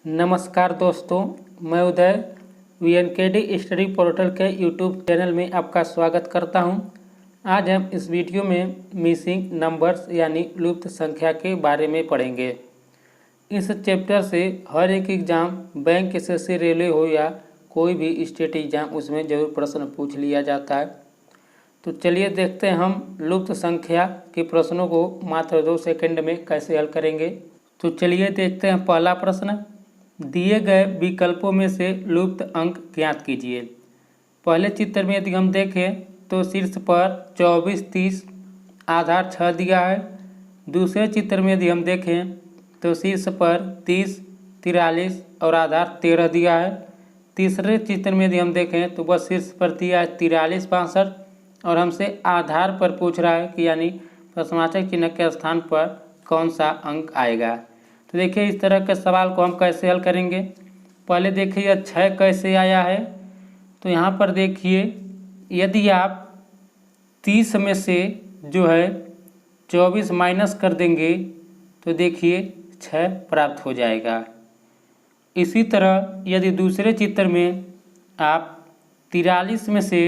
नमस्कार दोस्तों, मैं उदय VNKD स्टडी पोर्टल के यूट्यूब चैनल में आपका स्वागत करता हूं। आज हम इस वीडियो में मिसिंग नंबर्स यानी लुप्त संख्या के बारे में पढ़ेंगे। इस चैप्टर से हर एक एग्ज़ाम, बैंक, SSC, रेलवे हो या कोई भी स्टेट एग्ज़ाम, उसमें ज़रूर प्रश्न पूछ लिया जाता है। तो चलिए देखते हैं हम लुप्त संख्या के प्रश्नों को मात्र 2 सेकंड में कैसे हल करेंगे। तो चलिए देखते हैं पहला प्रश्न। दिए गए विकल्पों में से लुप्त अंक ज्ञात कीजिए। पहले चित्र में यदि हम देखें तो शीर्ष पर 24, 30, आधार 6 दिया है। दूसरे चित्र में यदि हम देखें तो शीर्ष पर 30, 43 और आधार 13 दिया है। तीसरे चित्र में यदि हम देखें तो बस शीर्ष पर दिया है 43, 65 और हमसे आधार पर पूछ रहा है कि यानी प्रश्नवाचक चिन्ह के स्थान पर कौन सा अंक आएगा। तो देखिए इस तरह के सवाल को हम कैसे हल करेंगे। पहले देखिए 6 कैसे आया है। तो यहाँ पर देखिए यदि आप 30 में से जो है 24 माइनस कर देंगे तो देखिए 6 प्राप्त हो जाएगा। इसी तरह यदि दूसरे चित्र में आप 43 में से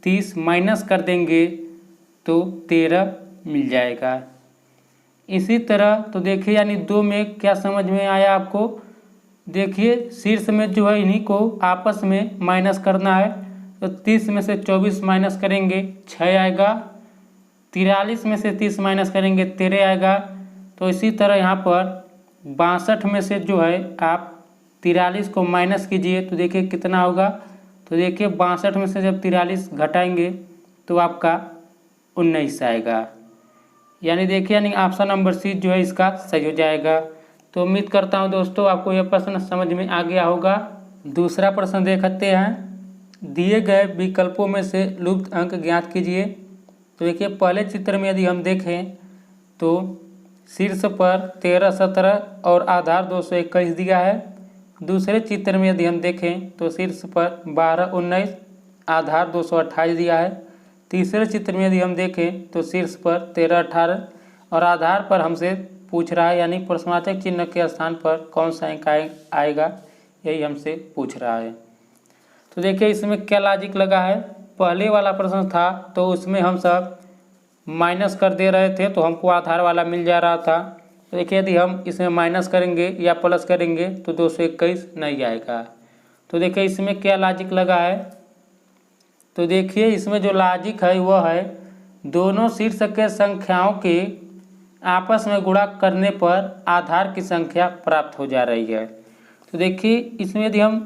30 माइनस कर देंगे तो 13 मिल जाएगा। इसी तरह तो देखिए यानी 2 में क्या समझ में आया आपको। देखिए शीर्ष में जो है इन्हीं को आपस में माइनस करना है। तो 30 में से 24 माइनस करेंगे 6 आएगा। 43 में से 30 माइनस करेंगे 13 आएगा। तो इसी तरह यहाँ पर 62 में से जो है आप 43 को माइनस कीजिए तो देखिए कितना होगा। तो देखिए 62 में से जब 43 घटाएंगे तो आपका 19 आएगा। यानी देखिए यानी ऑप्शन नंबर सी जो है इसका सही हो जाएगा। तो उम्मीद करता हूँ दोस्तों आपको यह प्रश्न समझ में आ गया होगा। दूसरा प्रश्न देखते हैं। दिए गए विकल्पों में से लुप्त अंक ज्ञात कीजिए। तो देखिए पहले चित्र में यदि हम देखें तो शीर्ष पर 13, 17 और आधार 221 दिया है। दूसरे चित्र में यदि हम देखें तो शीर्ष पर 12, 19, आधार 228 दिया है। तीसरे चित्र में यदि हम देखें तो शीर्ष पर 13, 18 और आधार पर हमसे पूछ रहा है यानी प्रश्नवाचक चिन्ह के स्थान पर कौन सा अंक आएगा, यही हमसे पूछ रहा है। तो देखिए इसमें क्या लॉजिक लगा है। पहले वाला प्रश्न था तो उसमें हम सब माइनस कर दे रहे थे तो हमको आधार वाला मिल जा रहा था। तो देखिए यदि हम इसमें माइनस करेंगे या प्लस करेंगे तो 221 नहीं आएगा। तो देखिए इसमें क्या लॉजिक लगा है। तो देखिए इसमें जो लॉजिक है वह है दोनों शीर्ष के संख्याओं के आपस में गुणा करने पर आधार की संख्या प्राप्त हो जा रही है। तो देखिए इसमें यदि हम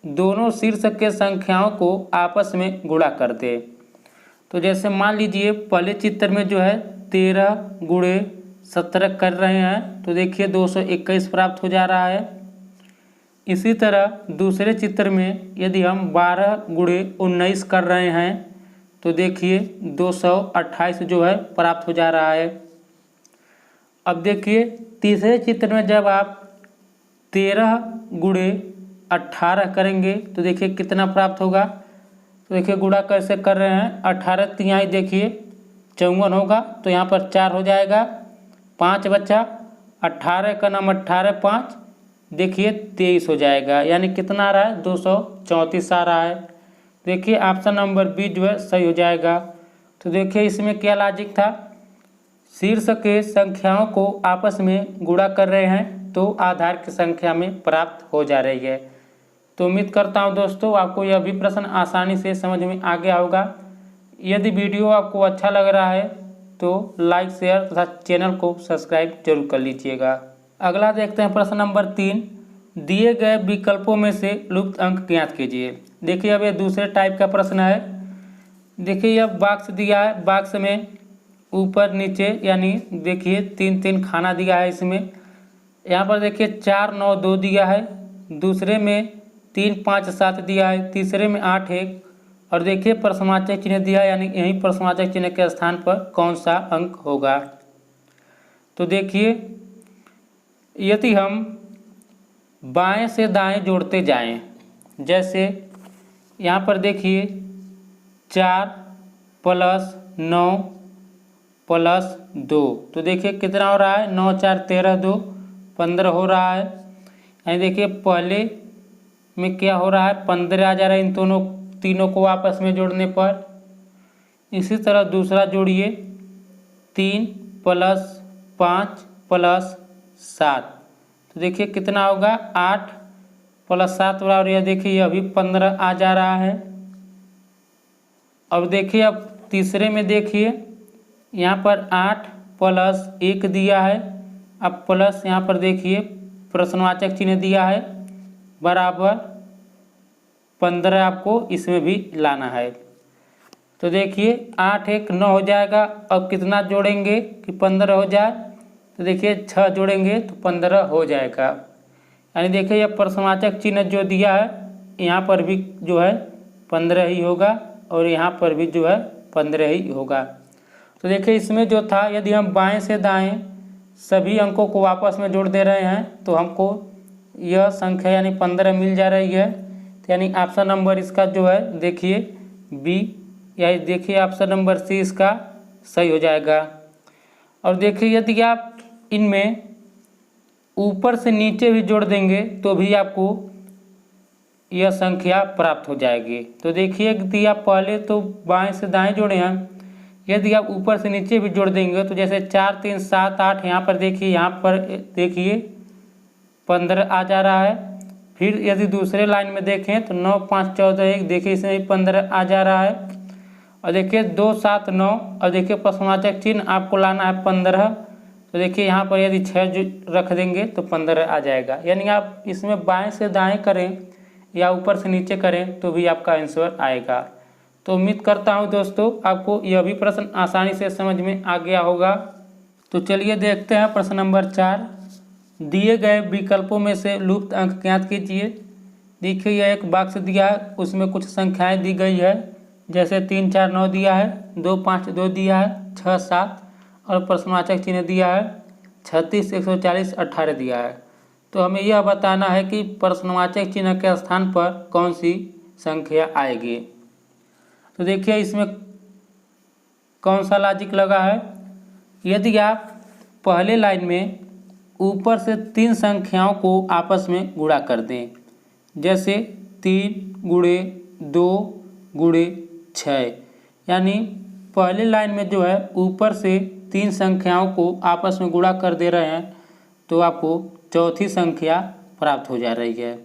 दोनों शीर्ष के संख्याओं को आपस में गुणा कर दें तो जैसे मान लीजिए पहले चित्र में जो है 13 गुणे 17 कर रहे हैं तो देखिए 221 प्राप्त हो जा रहा है। इसी तरह दूसरे चित्र में यदि हम 12 गुणे 19 कर रहे हैं तो देखिए 228 जो है प्राप्त हो जा रहा है। अब देखिए तीसरे चित्र में जब आप 13 गुणे 18 करेंगे तो देखिए कितना प्राप्त होगा। तो देखिए गुणा कैसे कर रहे हैं। 18 तिहाई देखिए 54 होगा तो यहाँ पर 4 हो जाएगा, 5 बचा, 18 का नाम 18, 5 देखिए 23 हो जाएगा। यानी कितना आ रहा है 234 आ रहा है। देखिए ऑप्शन नंबर बी जो है सही हो जाएगा। तो देखिए इसमें क्या लॉजिक था। शीर्ष के संख्याओं को आपस में गुणा कर रहे हैं तो आधार की संख्या में प्राप्त हो जा रही है। तो उम्मीद करता हूं दोस्तों आपको यह भी प्रश्न आसानी से समझ में आ गया होगा। यदि वीडियो आपको अच्छा लग रहा है तो लाइक, शेयर तथा चैनल को सब्सक्राइब जरूर कर लीजिएगा। अगला देखते हैं प्रश्न नंबर 3। दिए गए विकल्पों में से लुप्त अंक ज्ञात कीजिए। देखिए अब ये दूसरे टाइप का प्रश्न है। देखिए यह बॉक्स दिया है, बॉक्स में ऊपर नीचे यानी देखिए 3-3 खाना दिया है। इसमें यहाँ पर देखिए 4, 9, 2 दिया है। दूसरे में 3, 5, 7 दिया है। तीसरे में 8, 1 और देखिए प्रश्नवाचक चिन्ह दिया है यानी यही प्रश्नवाचक चिन्ह के स्थान पर कौन सा अंक होगा। तो देखिए यदि हम बाएं से दाएं जोड़ते जाएं, जैसे यहाँ पर देखिए 4 + 9 + 2 तो देखिए कितना हो रहा है 9, 4, 13, 2 15 हो रहा है। यानी देखिए पहले में क्या हो रहा है, 15 आ जा रहा है इन तीनों को आपस में जोड़ने पर। इसी तरह दूसरा जोड़िए, 3 + 5 + 7, तो देखिए कितना होगा, 8 + 7 बराबर, यह देखिए यह भी 15 आ जा रहा है। अब देखिए अब तीसरे में देखिए, यहाँ पर 8 + 1 दिया है, अब प्लस यहाँ पर देखिए प्रश्नवाचक चिन्ह दिया है, बराबर 15 आपको इसमें भी लाना है। तो देखिए 8 1 9 हो जाएगा। अब कितना जोड़ेंगे कि 15 हो जाए, तो देखिए 6 जोड़ेंगे तो 15 हो जाएगा। यानी देखिए यह प्रश्नवाचक चिन्ह जो दिया है यहाँ पर भी जो है 15 ही होगा और यहाँ पर भी जो है 15 ही होगा। तो देखिए इसमें जो था, यदि हम बाएं से दाएं सभी अंकों को आपस में जोड़ दे रहे हैं तो हमको यह संख्या यानी 15 मिल जा रही है। तो यानी ऑप्शन नंबर इसका जो है देखिए बी, या देखिए ऑप्शन नंबर सी इसका सही हो जाएगा। और देखिए यदि आप इनमें ऊपर से नीचे भी जोड़ देंगे तो भी आपको यह संख्या प्राप्त हो जाएगी। तो देखिए यदि आप पहले तो बाएं से दाएं जोड़े हैं, यदि आप ऊपर से नीचे भी जोड़ देंगे तो जैसे 4 3 7 8, यहाँ पर देखिए 15 आ जा रहा है। फिर यदि दूसरे लाइन में देखें तो 9 5 14 1, देखिए इसमें भी 15 आ जा रहा है। और देखिए 2 7 9, और देखिए प्रश्नवाचक चिन्ह आपको लाना है 15, तो देखिए यहाँ पर यदि 6 रख देंगे तो 15 आ जाएगा। यानी आप इसमें बाएं से दाएं करें या ऊपर से नीचे करें तो भी आपका आंसर आएगा। तो उम्मीद करता हूँ दोस्तों आपको यह भी प्रश्न आसानी से समझ में आ गया होगा। तो चलिए देखते हैं प्रश्न नंबर 4। दिए गए विकल्पों में से लुप्त अंक ज्ञात कीजिए। देखिए यह एक बॉक्स दिया है, उसमें कुछ संख्याएं दी गई है, जैसे 3 4 9 दिया है, 2 5 2 दिया है, 6 7 और प्रश्नवाचक चिन्ह दिया है 36 140 18 दिया है। तो हमें यह बताना है कि प्रश्नवाचक चिन्ह के स्थान पर कौन सी संख्या आएगी। तो देखिए इसमें कौन सा लॉजिक लगा है, यदि आप पहले लाइन में ऊपर से 3 संख्याओं को आपस में गुणा कर दें, जैसे 3 × 2 × 6, यानी पहले लाइन में जो है ऊपर से 3 संख्याओं को आपस में गुणा कर दे रहे हैं तो आपको चौथी संख्या प्राप्त हो जा रही है।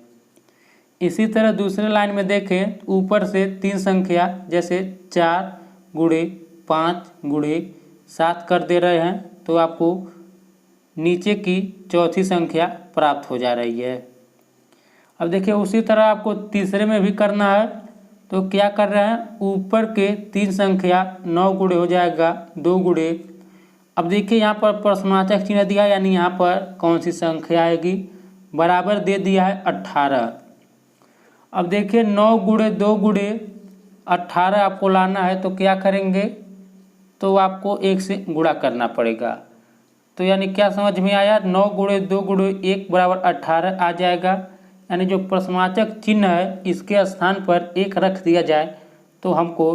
इसी तरह दूसरे लाइन में देखें, ऊपर से 3 संख्या जैसे 4 × 5 × 7 कर दे रहे हैं तो आपको नीचे की चौथी संख्या प्राप्त हो जा रही है। अब देखिए उसी तरह आपको तीसरे में भी करना है। तो क्या कर रहे हैं, ऊपर के 3 संख्या 9 × हो जाएगा 2 × अब देखिए यहाँ पर प्रश्नवाचक चिन्ह दिया, यानी यहाँ पर कौन सी संख्या आएगी, बराबर दे दिया है 18। अब देखिए 9 × 2 × 18 आपको लाना है, तो क्या करेंगे, तो आपको 1 से गुणा करना पड़ेगा। तो यानी क्या समझ में आया, 9 × 2 × 1 बराबर 18 आ जाएगा। यानी जो प्रश्नवाचक चिन्ह है इसके स्थान पर 1 रख दिया जाए तो हमको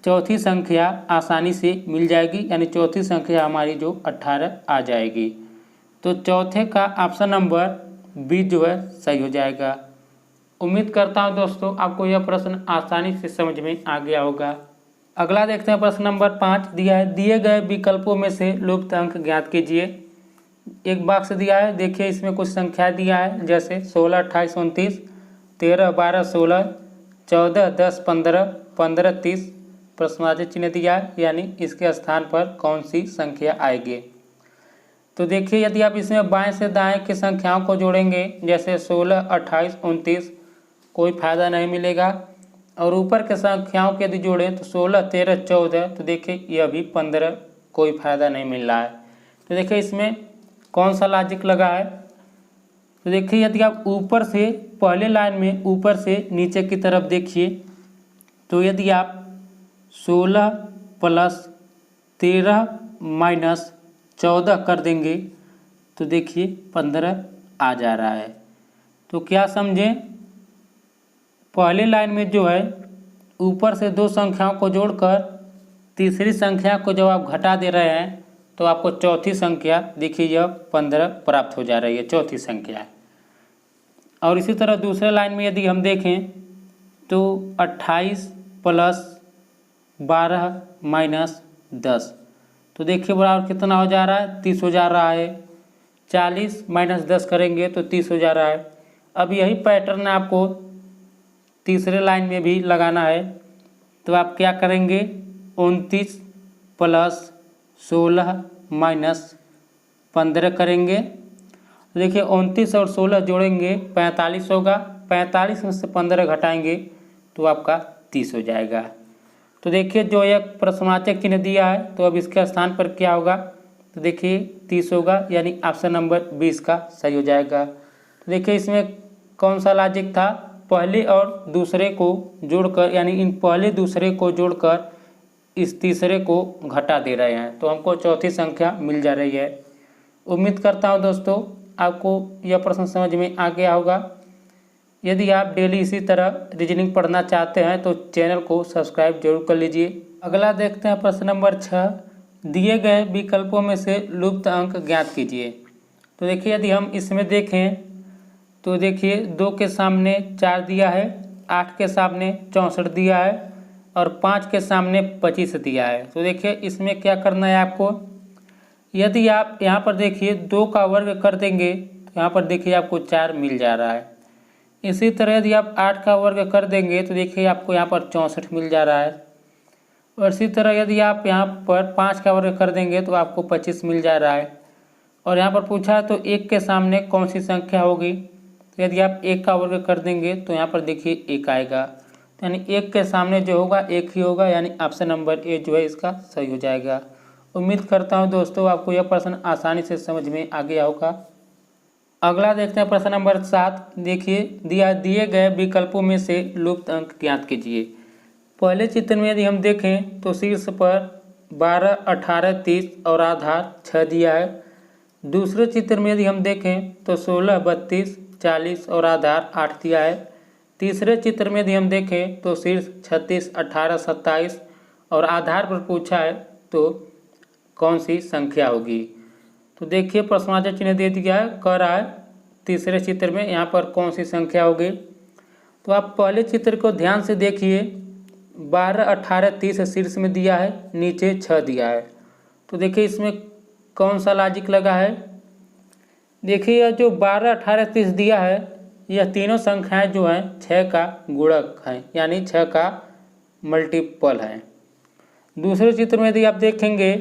चौथी संख्या आसानी से मिल जाएगी, यानी चौथी संख्या हमारी जो 18 आ जाएगी। तो चौथे का ऑप्शन नंबर बी जो है सही हो जाएगा। उम्मीद करता हूँ दोस्तों आपको यह प्रश्न आसानी से समझ में आ गया होगा। अगला देखते हैं प्रश्न नंबर 5 दिया है, दिए गए विकल्पों में से लुप्त अंक ज्ञात कीजिए। एक बॉक्स दिया है, देखिए इसमें कुछ संख्या दिया है, जैसे 16 28 29 13 12 16 14 10 15 15 30 प्रश्नवाचक चिन्ह दिया है, यानी इसके स्थान पर कौन सी संख्या आएगी। तो देखिए यदि आप इसमें बाएं से दाएं की संख्याओं को जोड़ेंगे, जैसे 16 28 29, कोई फायदा नहीं मिलेगा। और ऊपर के संख्याओं के यदि जोड़ें तो 16 13 14, तो देखिए यह भी 15, कोई फायदा नहीं मिल रहा है। तो देखिए इसमें कौन सा लॉजिक लगा है। तो देखिए यदि आप ऊपर से पहले लाइन में ऊपर से नीचे की तरफ देखिए, तो यदि आप 16 + 13 - 14 कर देंगे तो देखिए 15 आ जा रहा है। तो क्या समझें, पहले लाइन में जो है ऊपर से 2 संख्याओं को जोड़कर तीसरी संख्या को जब आप घटा दे रहे हैं तो आपको चौथी संख्या देखिए यह 15 प्राप्त हो जा रही है, चौथी संख्या। और इसी तरह दूसरे लाइन में यदि हम देखें तो 28 + 12 - 10, तो देखिए बराबर कितना हो जा रहा है, 30 हो जा रहा है। 40 - 10 करेंगे तो 30 हो जा रहा है। अब यही पैटर्न आपको तीसरे लाइन में भी लगाना है, तो आप क्या करेंगे, 29 + 16 - 15 करेंगे। देखिए 29 और 16 जोड़ेंगे 45 होगा, 45 में से 15 घटाएंगे तो आपका 30 हो जाएगा। तो देखिए जो एक प्रश्नवाचक चिन्ह दिया है तो अब इसके स्थान पर क्या होगा, तो देखिए 30 होगा, यानी ऑप्शन नंबर 20 का सही हो जाएगा। तो देखिए इसमें कौन सा लॉजिक था, पहले और दूसरे को जोड़कर, यानी इन पहले दूसरे को जोड़कर इस तीसरे को घटा दे रहे हैं, तो हमको चौथी संख्या मिल जा रही है। उम्मीद करता हूँ दोस्तों आपको यह प्रश्न समझ में आ गया होगा। यदि आप डेली इसी तरह रीजनिंग पढ़ना चाहते हैं तो चैनल को सब्सक्राइब जरूर कर लीजिए। अगला देखते हैं प्रश्न नंबर 6, दिए गए विकल्पों में से लुप्त अंक ज्ञात कीजिए। तो देखिए यदि हम इसमें देखें तो देखिए 2 के सामने 4 दिया है, 8 के सामने 64 दिया है और 5 के सामने 25 दिया है। तो देखिए इसमें क्या करना है आपको, यदि आप यहाँ पर देखिए 2 का वर्ग कर देंगे तो यहाँ पर देखिए आपको 4 मिल जा रहा है। इसी तरह यदि आप 8 का वर्ग कर देंगे तो देखिए आपको यहाँ पर 64 मिल जा रहा है। और इसी तरह यदि आप यहाँ पर 5 का वर्ग कर देंगे तो आपको 25 मिल जा रहा है। और यहाँ पर पूछा है तो 1 के सामने कौन सी संख्या होगी, तो यदि आप 1 का वर्ग कर देंगे तो यहाँ पर देखिए 1 आएगा, तो यानी 1 के सामने जो होगा 1 ही होगा, यानी ऑप्शन नंबर ए जो है इसका सही हो जाएगा। उम्मीद करता हूँ दोस्तों आपको यह प्रश्न आसानी से समझ में आ गया होगा। अगला देखते हैं प्रश्न नंबर 7, देखिए दिए गए विकल्पों में से लुप्त अंक ज्ञात कीजिए। पहले चित्र में यदि हम देखें तो शीर्ष पर 12, 18, 30 और आधार 6 दिया है। दूसरे चित्र में यदि हम देखें तो 16, 32, 40 और आधार 8 दिया है। तीसरे चित्र में यदि हम देखें तो शीर्ष 36, 18, 27 और आधार पर पूछा है तो कौन सी संख्या होगी। तो देखिए प्रश्नवाचक चिन्ह दे दिया है, कह रहा है तीसरे चित्र में यहाँ पर कौन सी संख्या होगी। तो आप पहले चित्र को ध्यान से देखिए, 12, 18, 30 शीर्ष में दिया है, नीचे 6 दिया है। तो देखिए इसमें कौन सा लॉजिक लगा है, देखिए यह जो 12, 18, 30 दिया है यह तीनों संख्याएं जो हैं 6 का गुणक हैं, यानी 6 का मल्टीपल है। दूसरे चित्र में यदि आप देखेंगे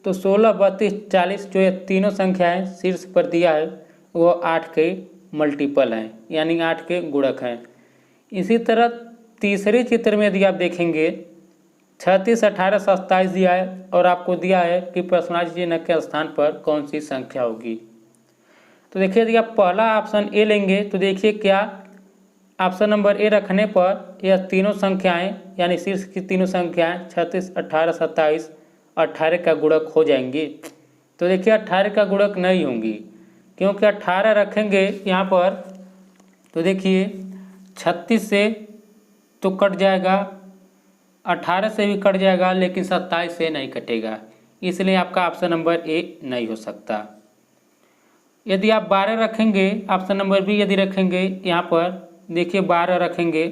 तो 16, 32, 40 जो ये तीनों संख्याएं शीर्ष पर दिया है वो 8 के मल्टीपल हैं, यानी 8 के गुणक हैं। इसी तरह तीसरे चित्र में यदि आप देखेंगे 36, 18, 27 दिया है और आपको दिया है कि प्रश्नवाचक चिन्ह के स्थान पर कौन सी संख्या होगी। तो देखिए यदि आप पहला ऑप्शन ए लेंगे तो देखिए क्या ऑप्शन नंबर ए रखने पर यह तीनों संख्याएं, यानी शीर्ष की तीनों संख्याएं 36, 18, 27, 18 का गुणक हो जाएंगी। तो देखिए 18 का गुणक नहीं होंगी, क्योंकि 18 रखेंगे यहाँ पर तो देखिए 36 से तो कट जाएगा, 18 से भी कट जाएगा, लेकिन 27 से नहीं कटेगा, इसलिए आपका ऑप्शन नंबर ए नहीं हो सकता। यदि आप 12 रखेंगे, ऑप्शन नंबर बी यदि रखेंगे यहाँ पर देखिए 12 रखेंगे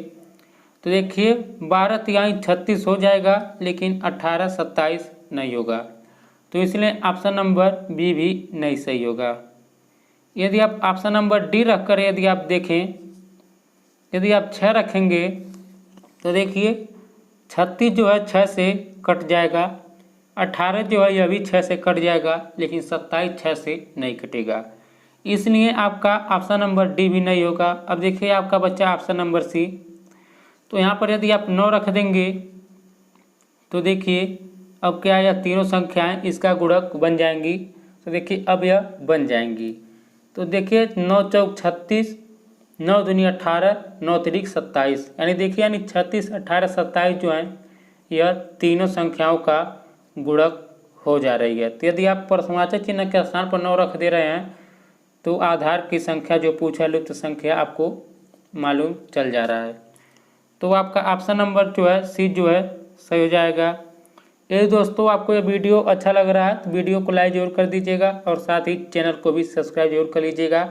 तो देखिए 12 तिहाई 36 हो जाएगा, लेकिन 18, 27 नहीं होगा, तो इसलिए ऑप्शन नंबर बी भी नहीं सही होगा। यदि आप ऑप्शन नंबर डी रख कर यदि आप देखें, यदि आप 6 रखेंगे तो देखिए 36 जो है 6 से कट जाएगा, 18 जो है यह भी 6 से कट जाएगा, लेकिन 27 6 से नहीं कटेगा, इसलिए आपका ऑप्शन नंबर डी भी नहीं होगा। अब देखिए आपका बच्चा ऑप्शन नंबर सी, तो यहाँ पर यदि आप 9 रख देंगे तो देखिए अब क्या यह तीनों संख्याएं इसका गुणक बन जाएंगी, तो देखिए अब यह बन जाएंगी। तो देखिए 9 चौक 36, 9 दूनी 18, 9 तिरिक 27, यानी देखिए यानी 36, 18, 27 जो हैं यह तीनों संख्याओं का गुणक हो जा रही है। तो यदि आप प्रश्नवाचक चिन्ह के स्थान पर 9 रख दे रहे हैं तो आधार की संख्या जो पूछा लुप्त संख्या आपको मालूम चल जा रहा है। तो आपका ऑप्शन नंबर जो है सी जो है सही हो जाएगा। यदि दोस्तों आपको ये वीडियो अच्छा लग रहा है तो वीडियो को लाइक जरूर कर दीजिएगा और साथ ही चैनल को भी सब्सक्राइब जरूर कर लीजिएगा,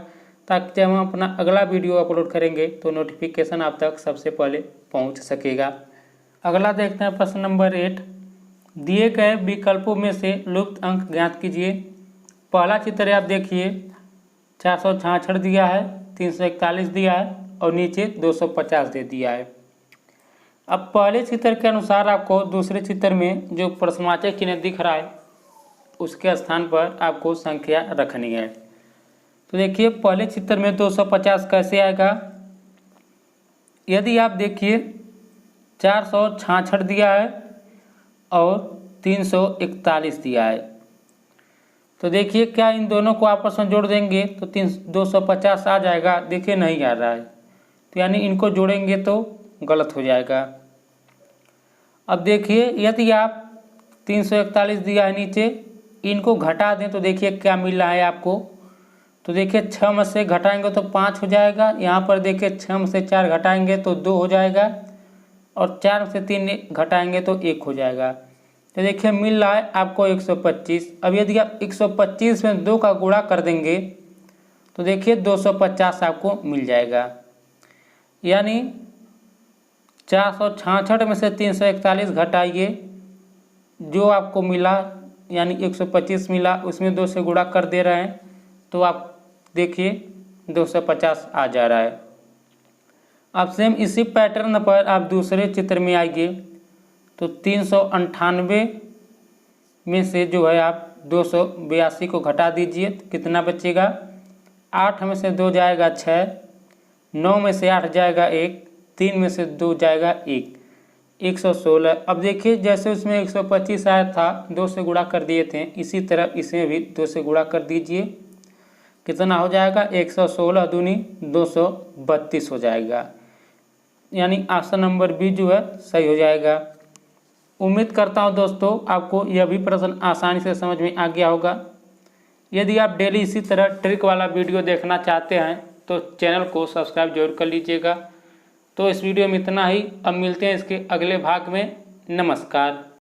ताकि जब हम अपना अगला वीडियो अपलोड करेंगे तो नोटिफिकेशन आप तक सबसे पहले पहुंच सकेगा। अगला देखते हैं प्रश्न नंबर 8। दिए गए विकल्पों में से लुप्त अंक ज्ञात कीजिए। पहला चित्र आप देखिए 466 दिया है, 341 दिया है और नीचे 250 दे दिया है। अब पहले चित्र के अनुसार आपको दूसरे चित्र में जो प्रश्नवाचक चिन्ह दिख रहा है उसके स्थान पर आपको संख्या रखनी है। तो देखिए पहले चित्र में 250 कैसे आएगा। यदि आप देखिए 466 दिया है और 341 दिया है, तो देखिए क्या इन दोनों को आपस में जोड़ देंगे तो 250 आ जाएगा। देखिए नहीं आ रहा है, तो यानी इनको जोड़ेंगे तो गलत हो जाएगा। अब देखिए यदि आप 341 दिया है नीचे, इनको घटा दें तो देखिए क्या मिल रहा है आपको। तो देखिए 6 में से घटाएंगे तो 5 हो जाएगा। यहाँ पर देखिए 6 में से 4 घटाएंगे तो 2 हो जाएगा और 4 में से 3 घटाएंगे तो 1 हो जाएगा। तो देखिए मिल रहा है आपको 125। अब यदि आप 125 में 2 का गुणा कर देंगे तो देखिए 250 आपको मिल जाएगा। यानी 466 में से 341 घटाइए, जो आपको मिला यानी 125 मिला, उसमें 2 से गुणा कर दे रहे हैं तो आप देखिए 250 आ जा रहा है। अब सेम इसी पैटर्न पर आप दूसरे चित्र में आइए तो 398 में से जो है आप 282 को घटा दीजिए तो कितना बचेगा। 8 में से 2 जाएगा 6, 9 में से 8 जाएगा 1, 3 में से 2 जाएगा 1, 116। अब देखिए जैसे उसमें 125 आया था 2 से गुणा कर दिए थे, इसी तरह इसमें भी 2 से गुणा कर दीजिए। कितना हो जाएगा 116 दूनी 232 हो जाएगा। यानी ऑप्शन नंबर बी जो है सही हो जाएगा। उम्मीद करता हूँ दोस्तों आपको यह भी प्रश्न आसानी से समझ में आ गया होगा। यदि आप डेली इसी तरह ट्रिक वाला वीडियो देखना चाहते हैं तो चैनल को सब्सक्राइब जरूर कर लीजिएगा। तो इस वीडियो में इतना ही। अब मिलते हैं इसके अगले भाग में। नमस्कार।